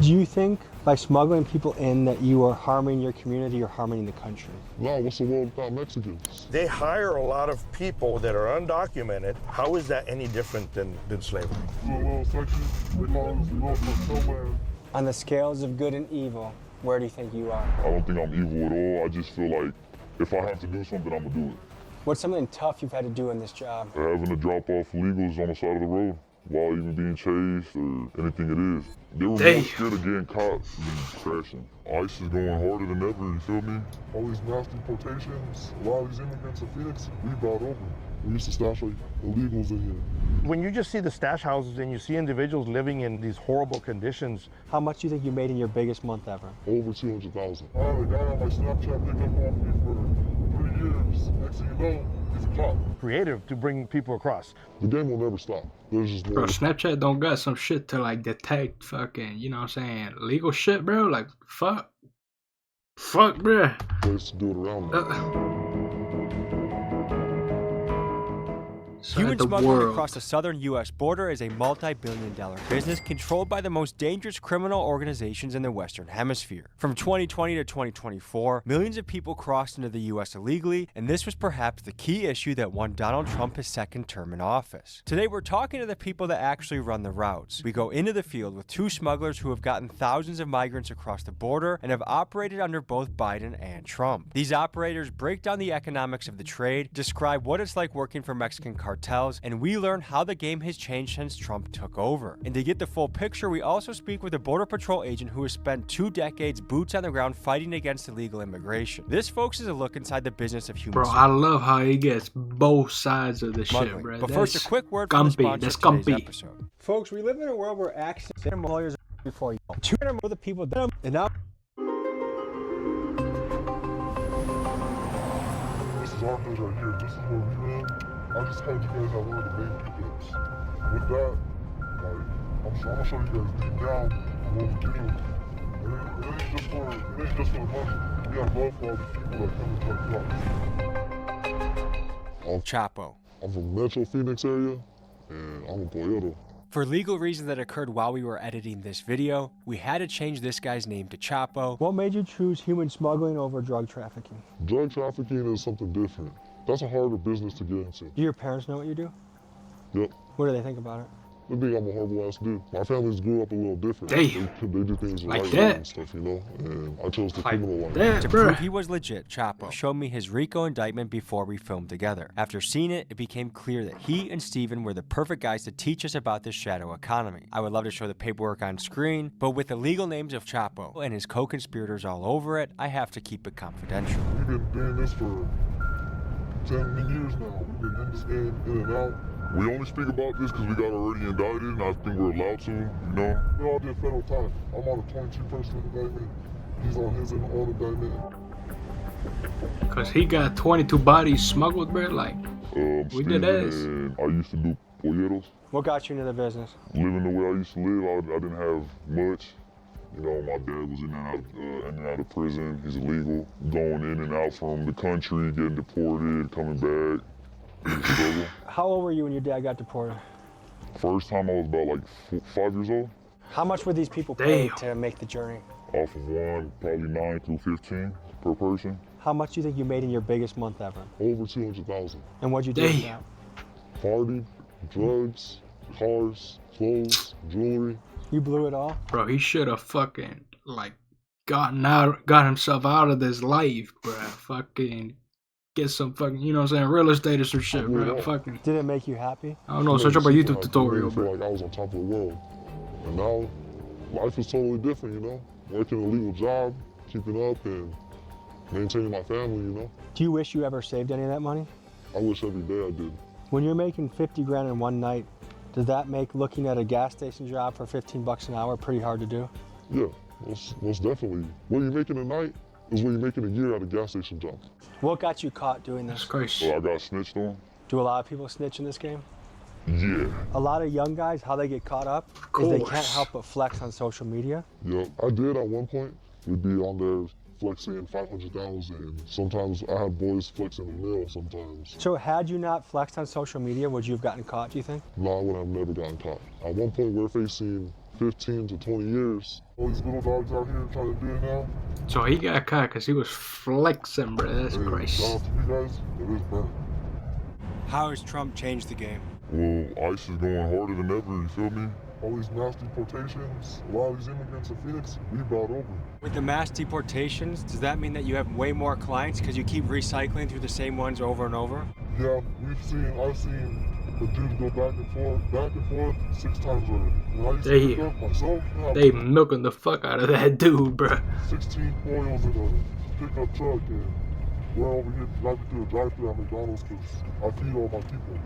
Do you think by smuggling people in that you are harming your community or harming the country? No, what's the world without Mexicans? They hire a lot of people that are undocumented. How is that any different than slavery? Little section, they call us snowman. On the scales of good and evil, where do you think you are? I don't think I'm evil at all. I just feel like if I have to do something, I'm gonna do it. What's something tough you've had to do in this job? Having to drop off illegals on the side of the road while even being chased or anything it is. They were more scared of getting caught than crashing. ICE is going harder than ever, you feel me? All these mass deportations, a lot of these immigrants in Phoenix, we brought over. We used to stash like illegals in here. When you just see the stash houses and you see individuals living in these horrible conditions. How much do you think you made in your biggest month ever? Over 200,000. I had a guy on my Snapchat pick up off me for 3 years. Next thing you know, he's a cop. Creative to bring people across. The game will never stop. There's just Bro, Snapchat don't got some shit to like detect fucking, you know what I'm saying, legal shit, bro. Like, fuck, bro. Place to do it around Human smuggling across the southern U.S. border is a multi-billion-dollar business controlled by the most dangerous criminal organizations in the Western Hemisphere. From 2020 to 2024, millions of people crossed into the U.S. illegally, and this was perhaps the key issue that won Donald Trump his second term in office. Today, we're talking to the people that actually run the routes. We go into the field with two smugglers who have gotten thousands of migrants across the border and have operated under both Biden and Trump. These operators break down the economics of the trade, describe what it's like working for Mexican cartels, and we learn how the game has changed since Trump took over. And to get the full picture, we also speak with a Border Patrol agent who has spent 2 decades boots on the ground fighting against illegal immigration. This, folks, is a look inside the business of human Bro, I love how he gets both sides of the shit, bro. But first, a quick word from the sponsor of today's episode. Folks, we live in a world where accidents and lawyers are before you. 200 more the people that and now. This is our place right here. This is where we live. I just told you guys I wanted to make pickups. With that, like, I'm gonna show you guys deep down what we do. It ain't just for the money. We got love for all the people that come into our clubs. Chapo. I'm from Metro Phoenix area, and I'm a Poyero. For legal reasons that occurred while we were editing this video, we had to change this guy's name to Chapo. What made you choose human smuggling over drug trafficking? Drug trafficking is something different. That's a harder business to get into. Do your parents know what you do? Yep. What do they think about it? They think I'm a horrible ass dude. My families grew up a little different. Damn. They do things the Like right that. way and stuff, you know? And I chose the Like criminal line. that, To bro. prove he was legit, Chapo showed me his RICO indictment before we filmed together. After seeing it, it became clear that he and Steven were the perfect guys to teach us about this shadow economy. I would love to show the paperwork on screen, but with the legal names of Chapo and his co-conspirators all over it, I have to keep it confidential. We've been doing this for 10 years now. We've been in this game, in and out. We only speak about this because we got already indicted, and I think we're allowed to, you know? We all did federal time. I'm on a 22-person indictment. He's on his own indictment. Cause he got 22 bodies smuggled, bro. Like, we did Steven ass. and I used to do polleros. What got you into the business? Living the way I used to live, I didn't have much. You know, my dad was in and out of prison. He's illegal. Going in and out from the country, getting deported, coming back. How old were you when your dad got deported? First time I was about like 5 years old. How much were these people paid to make the journey? Off of one, probably 9 through 15 per person. How much do you think you made in your biggest month ever? Over 200,000. And what'd you do with that? Party, drugs, cars, clothes, jewelry. You blew it all? Bro, he should have fucking like got himself out of this life, bro. Fucking get some fucking, you know what I'm saying, real estate or some shit, bro. Fucking. Did it make you happy? I don't know, search up a YouTube tutorial, I feel bro. like I was on top of the world. And now, life is totally different, you know? Working a legal job, keeping up, and maintaining my family, you know? Do you wish you ever saved any of that money? I wish every day I did. When you're making 50 grand in one night, does that make looking at a gas station job for 15 bucks an hour pretty hard to do? Yeah, most definitely. What you're making a night is what you're making a year at a gas station job. What got you caught doing That's this? crazy. So I got snitched on. Do a lot of people snitch in this game? Yeah. A lot of young guys, how they get caught up is they can't help but flex on social media. Yep, I did at one point. We'd be on there flexing 500,000. Sometimes I had boys flexing a mil sometimes. So had you not flexed on social media, would you have gotten caught, do you think? No, I would have never gotten caught. At one point, we're facing 15 to 20 years. All these little dogs out here trying to do it now. So he got caught because he was flexing, bro. That's Hey, crazy. shout out to you guys. It is burnt. How has Trump changed the game? Well, ICE is going harder than ever, you feel me? All these mass deportations, a lot of these immigrants in Phoenix, we brought over. With the mass deportations, does that mean that you have way more clients because you keep recycling through the same ones over and over? Yeah, I've seen the dudes go back and forth 6 times already. When I used to pick up myself, They milking the fuck out of that dude, bro. 16 oils in a pickup truck, and we're over here driving through a drive-thru at McDonald's because I feed all my people.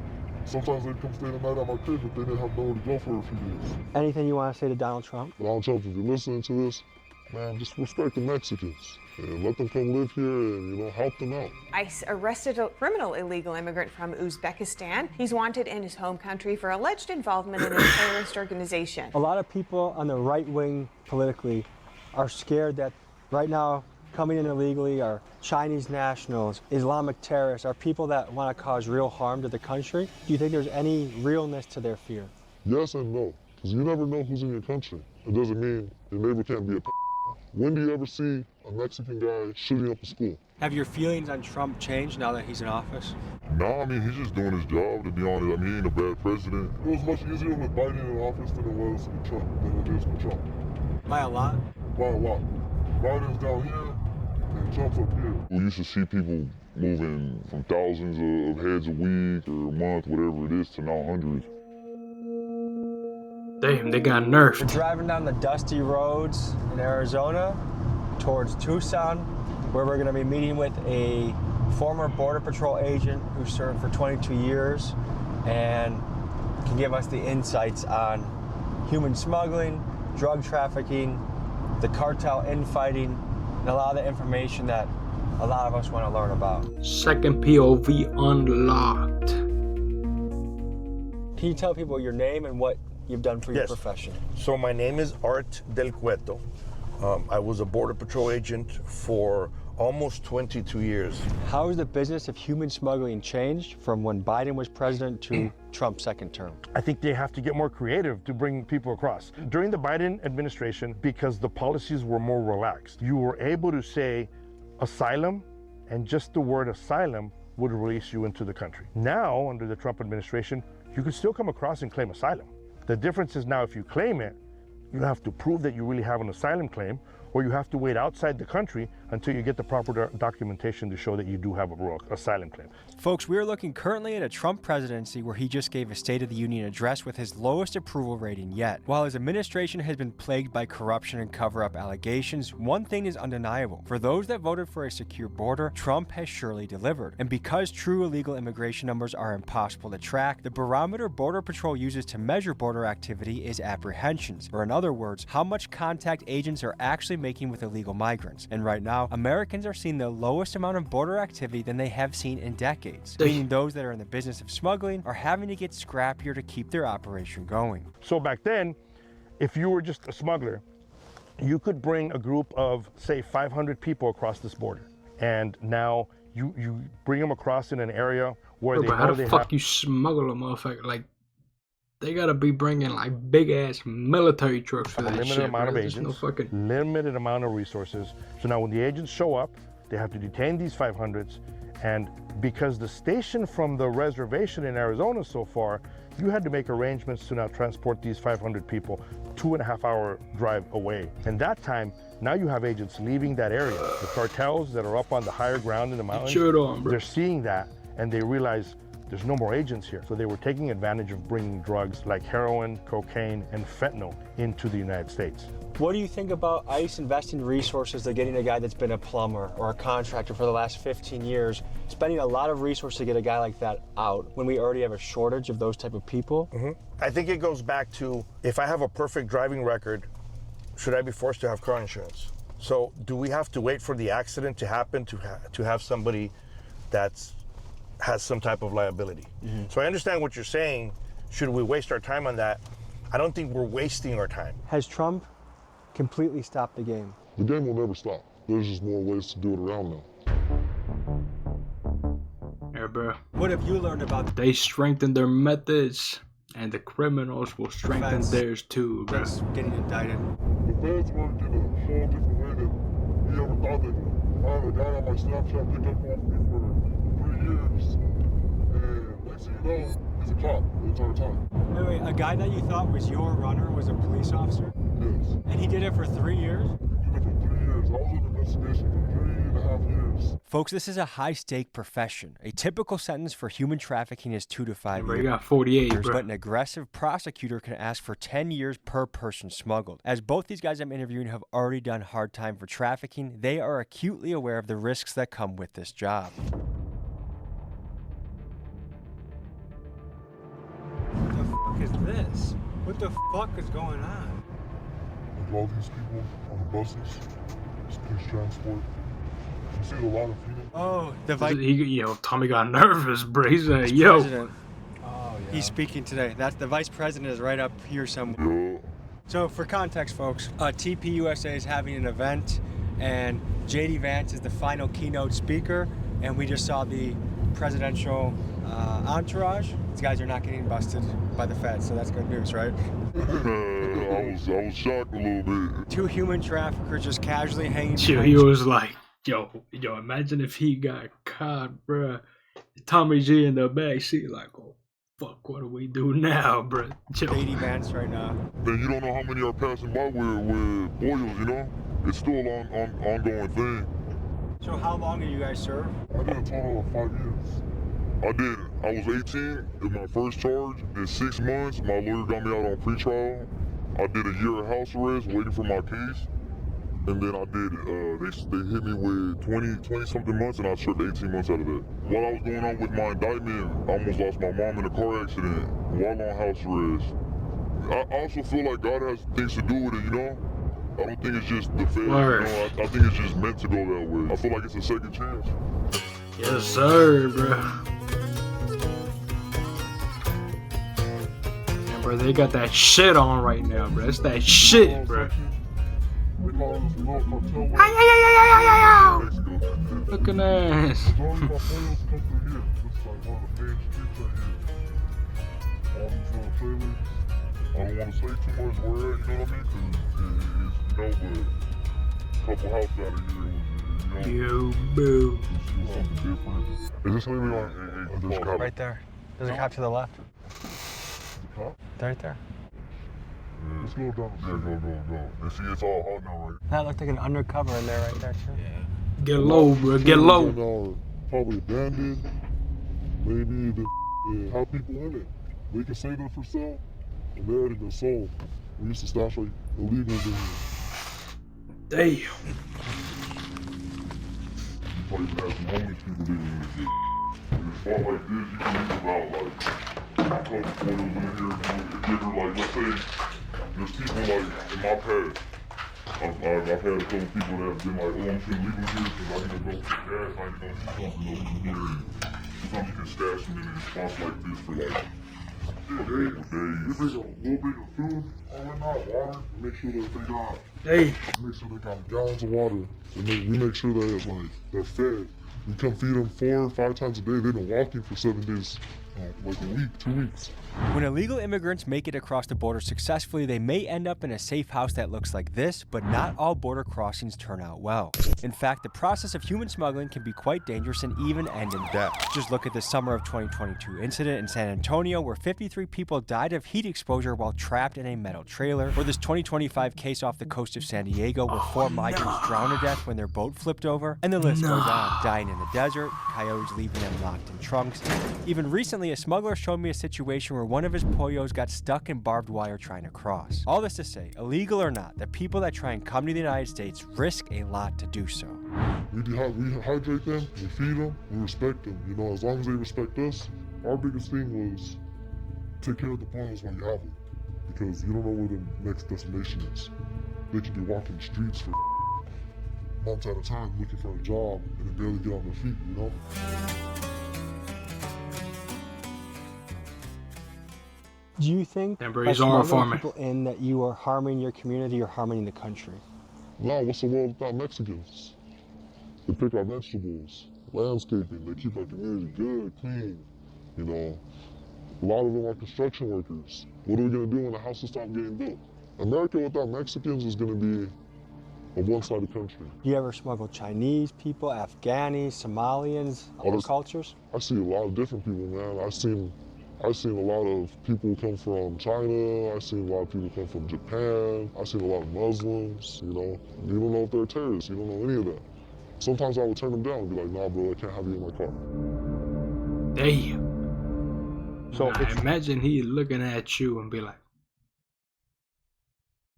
Sometimes they'd come stay the night at my crib if they didn't have nowhere to go for a few days. Anything you want to say to Donald Trump? Donald Trump, if you're listening to this, man, just respect the Mexicans and let them come live here and, help them out. ICE arrested a criminal illegal immigrant from Uzbekistan. He's wanted in his home country for alleged involvement in a terrorist organization. A lot of people on the right wing politically are scared that right now coming in illegally are Chinese nationals, Islamic terrorists, are people that want to cause real harm to the country. Do you think there's any realness to their fear? Yes and no, because you never know who's in your country. It doesn't mean your neighbor can't be a When do you ever see a Mexican guy shooting up a school? Have your feelings on Trump changed now that he's in office? No, I mean, he's just doing his job, to be honest. I mean, he ain't a bad president. It was much easier with Biden in office than it was with Trump. By a lot? By a lot. Biden's down here, and Trump's up here. We used to see people moving from thousands of heads a week or a month, whatever it is, to now hundreds. Damn, they got We're nerfed. driving down the dusty roads in Arizona towards Tucson, where we're going to be meeting with a former Border Patrol agent who served for 22 years and can give us the insights on human smuggling, drug trafficking, the cartel infighting, and a lot of the information that a lot of us want to learn about. Second POV unlocked. Can you tell people your name and what you've done for your profession? So my name is Art Del Cueto. I was a Border Patrol agent for almost 22 years. How has the business of human smuggling changed from when Biden was president to Trump's second term? I think they have to get more creative to bring people across. During the Biden administration, because the policies were more relaxed, you were able to say asylum, and just the word asylum would release you into the country. Now, under the Trump administration, you can still come across and claim asylum. The difference is now if you claim it, you have to prove that you really have an asylum claim, or you have to wait outside the country until you get the proper documentation to show that you do have a real asylum claim. Folks, we are looking currently at a Trump presidency where he just gave a State of the Union address with his lowest approval rating yet. While his administration has been plagued by corruption and cover-up allegations, one thing is undeniable. For those that voted for a secure border, Trump has surely delivered. And because true illegal immigration numbers are impossible to track, the barometer Border Patrol uses to measure border activity is apprehensions, or in other words, how much contact agents are actually making with illegal migrants. And right now, Americans are seeing the lowest amount of border activity than they have seen in decades, meaning those that are in the business of smuggling are having to get scrappier to keep their operation going. So back then, if you were just a smuggler, you could bring a group of, say, 500 people across this border. And now you bring them across in an area where Bro, they but know how they the fuck have... you smuggle a motherfucker? Like, they gotta be bringing like big ass military trucks for a that limited shit. amount of There's agents, no fucking... limited amount of resources. So now when the agents show up, they have to detain these 500s, and because the station from the reservation in Arizona so far, you had to make arrangements to now transport these 500 people 2.5 hour drive away. And that time, now you have agents leaving that area. The cartels that are up on the higher ground in the mountains, they're seeing that and they realize there's no more agents here. So they were taking advantage of bringing drugs like heroin, cocaine, and fentanyl into the United States. What do you think about ICE investing resources to getting a guy that's been a plumber or a contractor for the last 15 years, spending a lot of resources to get a guy like that out when we already have a shortage of those type of people? I think it goes back to, if I have a perfect driving record, should I be forced to have car insurance? So do we have to wait for the accident to happen to have somebody that's has some type of liability? So I understand what you're saying. Should we waste our time on that? I don't think we're wasting our time. Has Trump completely stopped the game? The game will never stop. There's just more ways to do it around now. Yeah, bro. What have you learned about They strengthened their methods. And the criminals will strengthen Defense. theirs too, bro. That's getting indicted. The feds work in a whole different way than we ever thought they would. I had a guy on my Snapchat pick up off me for 3 years. And next thing you know, he's a cop the entire time. Wait, a guy that you thought was your runner was a police officer? Yes. And he did it for 3 years? He did it for 3 years. I was in investigation for 3.5 years. Folks, this is a high-stake profession. A typical sentence for human trafficking is 2 to 5 Bro, years. you got 48, bro. But an aggressive prosecutor can ask for 10 years per person smuggled. As both these guys I'm interviewing have already done hard time for trafficking, they are acutely aware of the risks that come with this job. What the fuck is this? What the fuck is going on? Like all these people on the buses, it's police transport. You see a lot of people. Oh, the vice Yo, Tommy got nervous, bro. He's like, yo. president. Oh, yeah. He's speaking today. That's the vice president is right up here somewhere. Yeah. So for context, folks, TPUSA is having an event, and JD Vance is the final keynote speaker, and we just saw the presidential entourage. These guys are not getting busted by the feds, so that's good news, right? I was shocked a little bit. 2 human traffickers just casually hanging. Yo, he was like, yo, imagine if he got caught, bro. Tommy G in the back seat, like, oh, fuck, what do we do now, bro? Yo. JD Vance right now. Then you don't know how many are passing by with boils, you know? It's still an ongoing thing. So how long did you guys serve? I did a total of 5 years. I did. I was 18 in my first charge. Did 6 months. My lawyer got me out on pretrial. I did a year of house arrest waiting for my case. And then I did, they hit me with 20 something months, and I served 18 months out of that. While I was going on with my indictment, I almost lost my mom in a car accident while on house arrest. I also feel like God has things to do with it, you know? I don't think it's just the feds, you Word. know? I think it's just meant to go that way. I feel like it's a second chance. Yes, sir, bro. And bro, they got that shit on right now, bro. It's that shit, bro. We call this little cartel. Looking ass. Majority of my players come through here. This is like one of the main streets right here. All these little trailers. I don't want to say too much where, you know what I mean? Cause it's, but a couple houses out of here, you know, Yo, boo. it's something different. Is this maybe on there's a cop? Right there. There's a cop to the left. Cop? Right there. Yeah. Let's go down. Yeah, go. And see, it's all hot now, right? That looked like an undercover in there right there, too. Get low, bro. Get low. Right now are probably abandoned. Maybe they have people in it. They can say they're for sale, and they're already been sold. We used to stash like illegals in here. Damn. You probably even have some homeless people living in this. In a spot like this, you can leave about like a couple photos in here. If you ever like, let's say there's people like in my past. I've had a couple people that have been like, oh, I'm just gonna leave them here because I need to go for gas. I need to go see something over here. Sometimes you can stash them in a spot like this for like days. You bring a little bit of food, all in that water, make sure that they got. Hey. Make sure they got gallons of water. And we make sure that like they're fed. We come feed them 4 or 5 times a day. They've been walking for 7 days, like a week, 2 weeks. When illegal immigrants make it across the border successfully, they may end up in a safe house that looks like this, but not all border crossings turn out well. In fact, the process of human smuggling can be quite dangerous and even end in death. Just look at the summer of 2022 incident in San Antonio where 53 people died of heat exposure while trapped in a metal trailer, or this 2025 case off the coast of San Diego where 4 migrants drowned to death when their boat flipped over, and the list goes on. Dying in the desert, coyotes leaving them locked in trunks. Even recently, a smuggler showed me a situation where one of his pollos got stuck in barbed wire trying to cross. All this to say, illegal or not, the people that try and come to the United States risk a lot to do so. We hydrate them, we feed them, we respect them. You know, as long as they respect us, our biggest thing was take care of the pollos when you have them. Because you don't know where the next destination is. They could be walking the streets for months at a time looking for a job and then barely get on their feet, you know? Do you think Then bro, by he's on smuggling farming. people in that you are harming your community or harming the country? Now, what's the world without Mexicans? They pick our vegetables, landscaping, they keep our community good, clean, you know. A lot of them are construction workers. What are we gonna do when the houses stop getting built? America without Mexicans is gonna be a one-sided country. You ever smuggle Chinese people, Afghanis, Somalians, other cultures? I see a lot of different people, man. I've seen a lot of people come from China. I've seen a lot of people come from Japan. I've seen a lot of Muslims, you know. You don't know if they're terrorists. You don't know any of that. Sometimes I would turn them down and be like, nah, bro, I can't have you in my car. Damn. So now, imagine he looking at you and be like,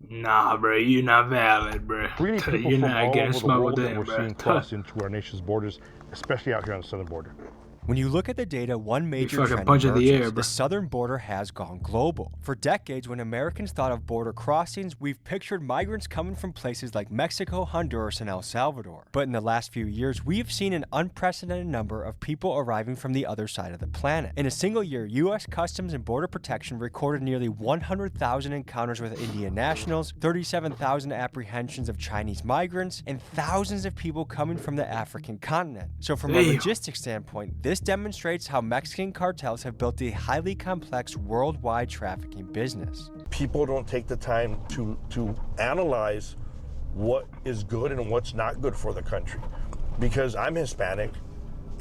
nah, bro, you're not valid, bro. Really, people you're from not all getting over the smuggled world in, that we're bro. seeing cross into our nation's borders, especially out here on the southern border. When you look at the data, one major trend punch in the air, emerges. bro. The southern border has gone global. For decades, when Americans thought of border crossings, we've pictured migrants coming from places like Mexico, Honduras, and El Salvador. But in the last few years, we have seen an unprecedented number of people arriving from the other side of the planet. In a single year, U.S. Customs and Border Protection recorded nearly 100,000 encounters with Indian nationals, 37,000 apprehensions of Chinese migrants, and thousands of people coming from the African continent. So from a logistics standpoint, this demonstrates how Mexican cartels have built a highly complex worldwide trafficking business. People don't take the time to analyze what is good and what's not good for the country. Because I'm Hispanic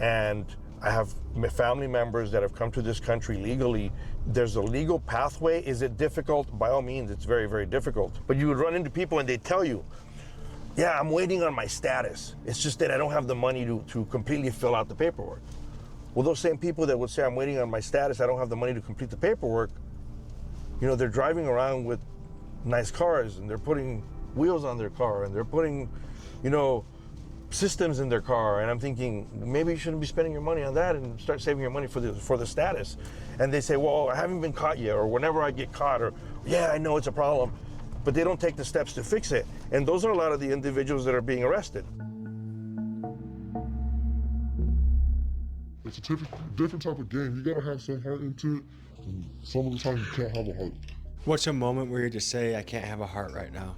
and I have family members that have come to this country legally. There's a legal pathway. Is it difficult? By all means, it's very, very difficult. But you would run into people and they tell you, yeah, I'm waiting on my status. It's just that I don't have the money to completely fill out the paperwork. Well, those same people that would say, I'm waiting on my status, I don't have the money to complete the paperwork, you know, they're driving around with nice cars and they're putting wheels on their car and they're putting, you know, systems in their car. And I'm thinking, maybe you shouldn't be spending your money on that and start saving your money for the status. And they say, well, I haven't been caught yet, or whenever I get caught, or yeah, I know it's a problem. But they don't take the steps to fix it. And those are a lot of the individuals that are being arrested. It's a different type of game. You gotta have some heart into it. And some of the time you can't have a heart. What's a moment where you just say, I can't have a heart right now?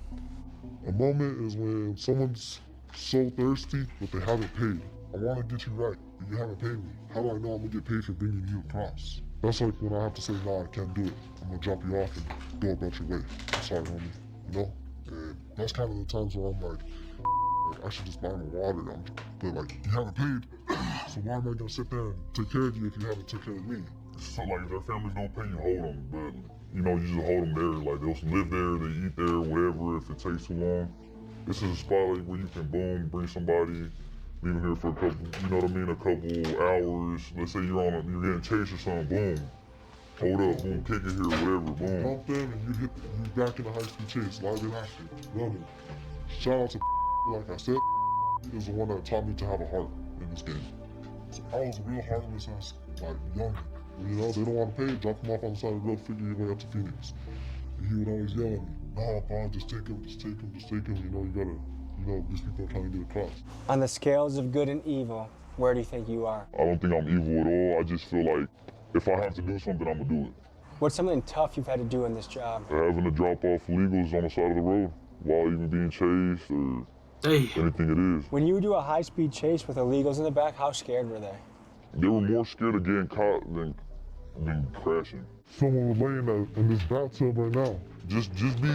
A moment is when someone's so thirsty, but they haven't paid. I wanna get you right, but you haven't paid me. How do I know I'm gonna get paid for bringing you across? That's like when I have to say, nah, I can't do it. I'm gonna drop you off and go about your way. I'm sorry, homie. You know? And that's kind of the times where I'm like, I should just buy them water. But like, you haven't paid, so why am I gonna sit there and take care of you if you haven't took care of me? So like, if their families don't pay you, hold them. But you know, you just hold them there. Like they'll live there, they eat there, whatever. If it takes too long, this is a spot like where you can boom, bring somebody, leave them here for a couple, you know what I mean, a couple hours. Let's say you're getting chased or something, boom. Hold up, boom, kick it here, whatever, boom. Bump in and you back in the high-speed chase. Live in action. Love it. Shout out to like I said, is the one that taught me to have a heart in this game. So I was real heartless as like young. You know, they don't want to pay, drop him off on the side of the road, figure your way up to Phoenix. And he would always yell at me, nah, Paul, just take him, just take him, just take him. You know, you gotta, you know, these people are trying to get across. On the scales of good and evil, where do you think you are? I don't think I'm evil at all. I just feel like if I have to do something, I'm gonna do it. What's something tough you've had to do in this job? Having to drop off illegals on the side of the road while even being chased or anything it is. When you do a high-speed chase with illegals in the back, how scared were they? They were more scared of getting caught than crashing. Someone was laying in this bathtub right now. Just be,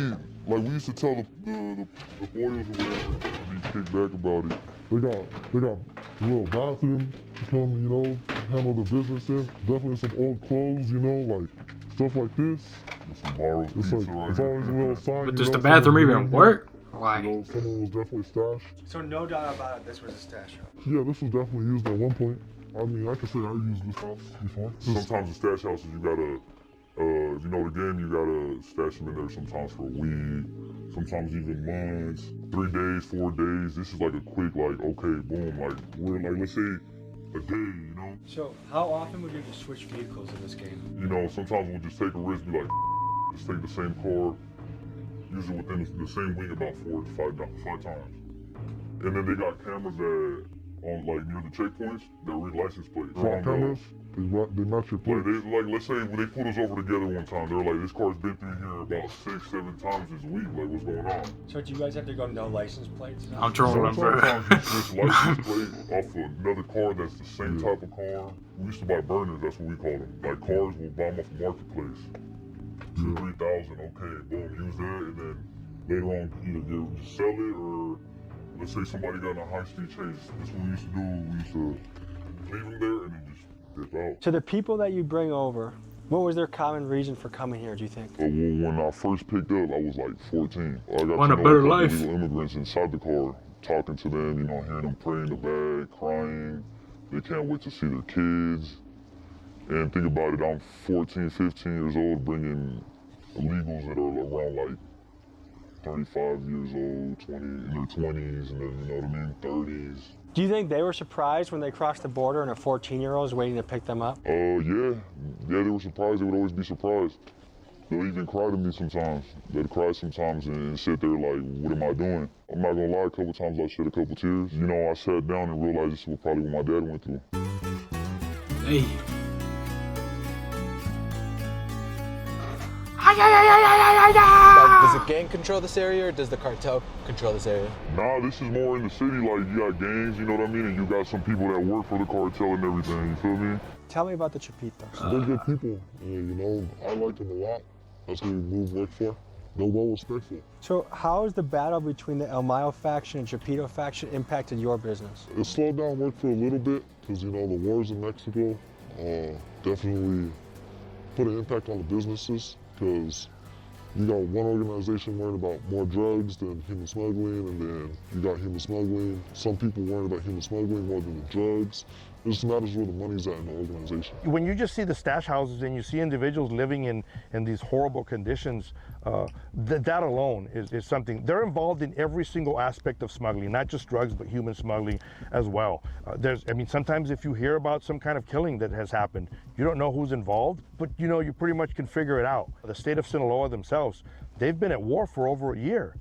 like we used to tell the boys or whatever, be kicked back about it. They got a little bathroom to come, you know, handle the business in. Definitely some old clothes, you know, like stuff like this. Some borrowed pizza right it's always a little sign. But does the bathroom even work? Like, you know, someone was definitely stashed. So no doubt about it, this was a stash house. Yeah, this was definitely used at one point. I mean, I could say I used this house before. Sometimes the stash houses, you gotta, if you know the game, you gotta stash them in there sometimes for a week, sometimes even months, 3 days, 4 days. This is like a quick, like, okay, boom, like, we're like, let's say a day, you know? So how often would you just switch vehicles in this game? You know, sometimes we'll just take a risk, be like, just take the same car, usually within the same week about 4 to 5 times. And then they got cameras that, on like near the checkpoints, that read license plates. Front cameras, They match your plate. Like, let's say they put us over together one time. They're like, this car's been through here about 6-7 times this week. Like, what's going on? So do you guys have to go no license plates? I'm trolling, bro. Sometimes you switch license plate off of another car that's the same type of car. We used to buy burners, that's what we call them. Like cars, we'll buy them off the marketplace. 3,000, okay, boom, use that, and then later on either sell it or let's say somebody got in a high-speed chase. That's what we used to do. We used to leave them there and then just dip out. So the people that you bring over, what was their common reason for coming here, do you think? Well, when I first picked up, I was like 14. I got Want to a know better a couple life. illegal immigrants inside the car, talking to them, hearing them pray in the bag, crying. They can't wait to see their kids. And think about it, I'm 14, 15 years old, bringing illegals that are around like 35 years old, 20, in their 20s, and then, you know what I mean, 30s. Do you think they were surprised when they crossed the border and a 14-year-old is waiting to pick them up? Yeah, they were surprised. They would always be surprised. They'll even cry to me sometimes. They'd cry sometimes and sit there like, what am I doing? I'm not gonna lie, a couple times I shed a couple tears. You know, I sat down and realized this was probably what my dad went through. Hey. Like, does the gang control this area or does the cartel control this area? Nah, this is more in the city, like you got gangs, you know what I mean? And you got some people that work for the cartel and everything, you feel me? Tell me about the Chapitos. They're good people, and, you know, I like them a lot. That's who we move work for. They're well respectful. So how has the battle between the El Mayo faction and Chapito faction impacted your business? It slowed down work for a little bit, because, you know, the wars in Mexico definitely put an impact on the businesses, because you got one organization worried about more drugs than human smuggling, and then you got human smuggling. Some people worried about human smuggling more than the drugs. It just matters where the money's at in the organization. When you just see the stash houses and you see individuals living in these horrible conditions, that alone is something. They're involved in every single aspect of smuggling, not just drugs, but human smuggling as well. Sometimes if you hear about some kind of killing that has happened, you don't know who's involved, but you know, you pretty much can figure it out. The state of Sinaloa themselves, they've been at war for over a year.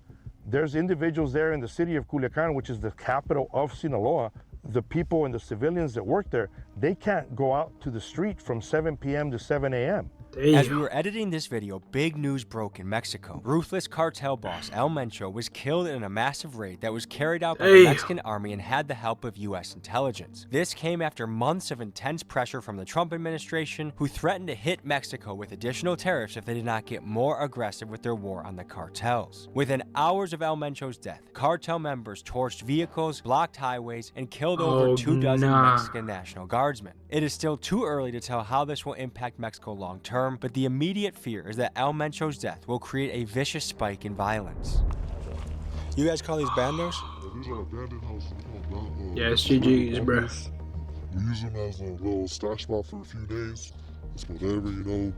There's individuals there in the city of Culiacan, which is the capital of Sinaloa. The people and the civilians that work there, they can't go out to the street from 7 p.m. to 7 a.m. As we were editing this video, big news broke in Mexico. Ruthless cartel boss El Mencho was killed in a massive raid that was carried out by the Mexican army and had the help of U.S. intelligence. This came after months of intense pressure from the Trump administration, who threatened to hit Mexico with additional tariffs if they did not get more aggressive with their war on the cartels. Within hours of El Mencho's death, cartel members torched vehicles, blocked highways, and killed over 24 Mexican National Guardsmen. It is still too early to tell how this will impact Mexico long term, but the immediate fear is that El Mencho's death will create a vicious spike in violence. You guys call these bandos? These are abandoned houses. Yeah, it's GG's, bro. We use them as a little stash spot for a few days. It's whatever, you know,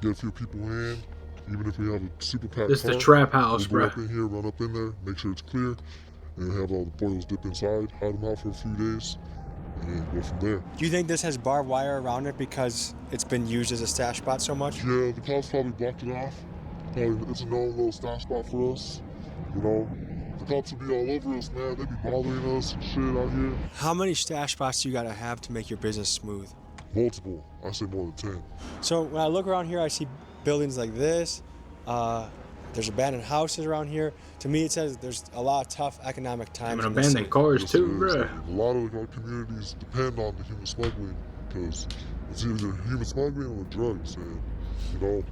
get a few people in. Even if we have a super packed This is car, the trap house, we'll bro. go up in here, run up in there, make sure it's clear, and have all the boils dip inside, hide them out for a few days, and then go from there. Do you think this has barbed wire around it because it's been used as a stash spot so much? Yeah, the cops probably blocked it off. It's a known little stash spot for us. You know, the cops would be all over us, man. They'd be bothering us and shit out here. How many stash spots do you gotta have to make your business smooth? Multiple. I say more than 10. So when I look around here, I see buildings like this. There's abandoned houses around here. To me, it says there's a lot of tough economic times. And abandoned cars Yes, too, it is. bro. A lot of our communities depend on the human smuggling, because it's either human smuggling or drugs, and you know,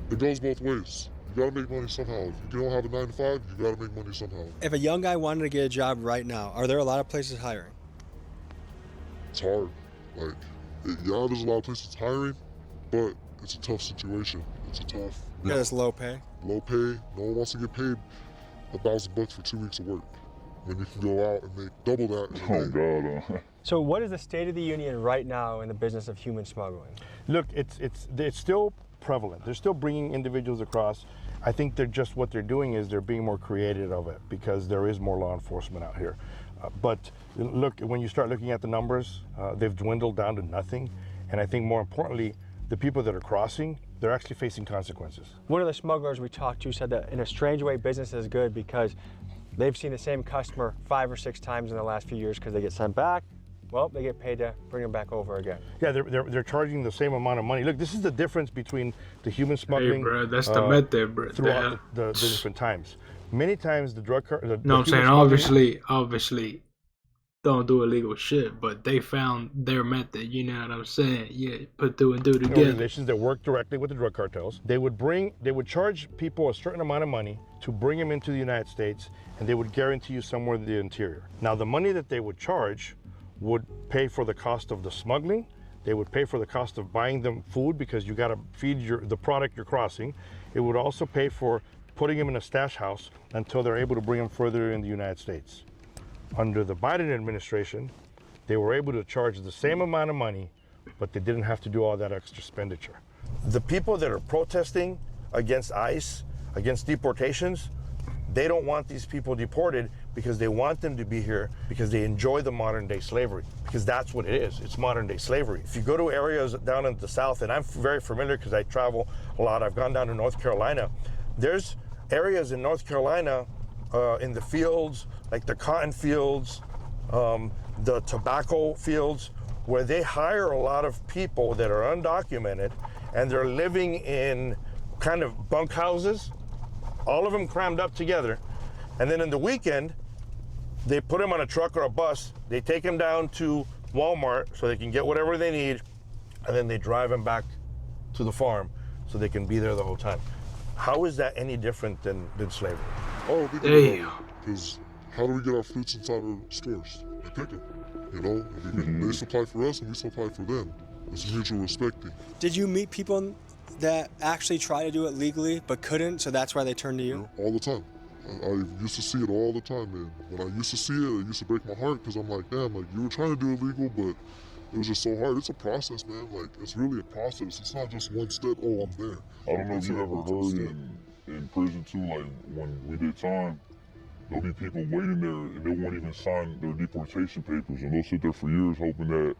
it goes both ways. You gotta make money somehow. If you don't have a 9 to 5, you gotta make money somehow. If a young guy wanted to get a job right now, are there a lot of places hiring? It's hard. Like, yeah, there's a lot of places hiring, but it's a tough situation. It's a tough. Yeah, it's low pay. Low pay. No one wants to get paid $1,000 for 2 weeks of work when you can go out and make double that. Oh God. So what is the state of the union right now in the business of human smuggling? Look, it's still prevalent. They're still bringing individuals across. I think what they're doing is they're being more creative of it, because there is more law enforcement out here. But look, when you start looking at the numbers, they've dwindled down to nothing. And I think more importantly, the people that are crossing, they're actually facing consequences. One of the smugglers we talked to said that in a strange way, business is good because they've seen the same customer 5 or 6 times in the last few years because they get sent back, well, they get paid to bring them back over again. Yeah, they're charging the same amount of money. Look, this is the difference between the human smuggling. Hey, bro, that's the method, bro. Throughout the different times. Many times the drug car. No, I'm saying obviously, don't do illegal shit, but they found their method. You know what I'm saying? Yeah, put two and two together. Organizations that work directly with the drug cartels. They would charge people a certain amount of money to bring them into the United States, and they would guarantee you somewhere in the interior. Now, the money that they would charge would pay for the cost of the smuggling. They would pay for the cost of buying them food because you got to feed the product you're crossing. It would also pay for putting them in a stash house until they're able to bring them further in the United States. Under the Biden administration, they were able to charge the same amount of money, but they didn't have to do all that extra expenditure. The people that are protesting against ICE, against deportations, they don't want these people deported because they want them to be here because they enjoy the modern day slavery, because that's what it is. It's modern day slavery. If you go to areas down in the South, and I'm very familiar because I travel a lot, I've gone down to North Carolina. There's areas in North Carolina in the fields, like the cotton fields, the tobacco fields, where they hire a lot of people that are undocumented and they're living in kind of bunk houses, all of them crammed up together. And then in the weekend, they put them on a truck or a bus, they take them down to Walmart so they can get whatever they need, and then they drive them back to the farm so they can be there the whole time. How is that any different than slavery? Oh, because how do we get our fruits inside our stores? We pick them, you know? They supply for us and we supply for them. It's a mutual respect thing. Did you meet people that actually try to do it legally but couldn't, so that's why they turned to you? All the time. I used to see it all the time, man. When I used to see it, it used to break my heart because I'm like, damn, like you were trying to do it legal, but it was just so hard. It's a process, man. Like, it's really a process. It's not just one step, oh, I'm there. I don't know if you ever heard in prison too, like when we did time, there'll be people waiting there and they won't even sign their deportation papers, and they'll sit there for years hoping that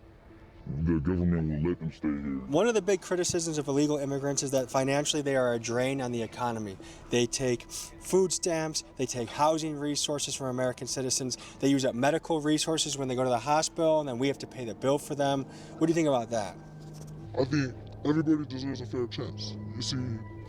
the government will let them stay here. One of the big criticisms of illegal immigrants is that financially they are a drain on the economy. They take food stamps, they take housing resources from American citizens, they use up medical resources when they go to the hospital, and then we have to pay the bill for them. What do you think about that? I think everybody deserves a fair chance. You see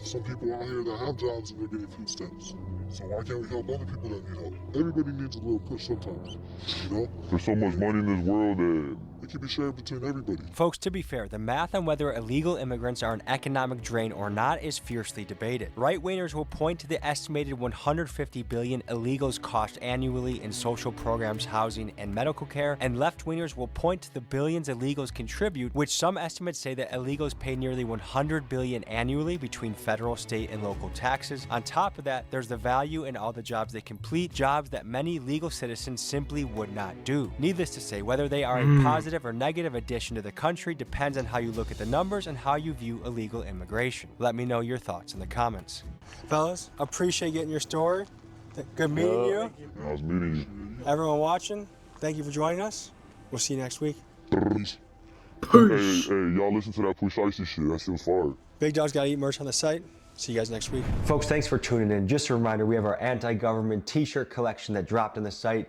some people out here that have jobs and they're getting food stamps. So why can't we help other people that need help? Everybody needs a little push sometimes, you know? There's so much money in this world that it can be shared between everybody. Folks, to be fair, the math on whether illegal immigrants are an economic drain or not is fiercely debated. Right-wingers will point to the estimated $150 billion illegals cost annually in social programs, housing, and medical care, and left-wingers will point to the billions illegals contribute, which some estimates say that illegals pay nearly $100 billion annually between federal, state, and local taxes. On top of that, there's the value in all the jobs they complete, jobs that many legal citizens simply would not do. Needless to say, whether they are a positive or negative addition to the country depends on how you look at the numbers and how you view illegal immigration. Let me know your thoughts in the comments. Fellas, appreciate getting your story. Good meeting you. I was meeting you. Everyone watching, thank you for joining us. We'll see you next week. Hey, y'all listen to that precisely shit. That shit was fire. Big Dog's Gotta Eat merch on the site. See you guys next week. Folks, thanks for tuning in. Just a reminder, we have our anti-government t-shirt collection that dropped on the site.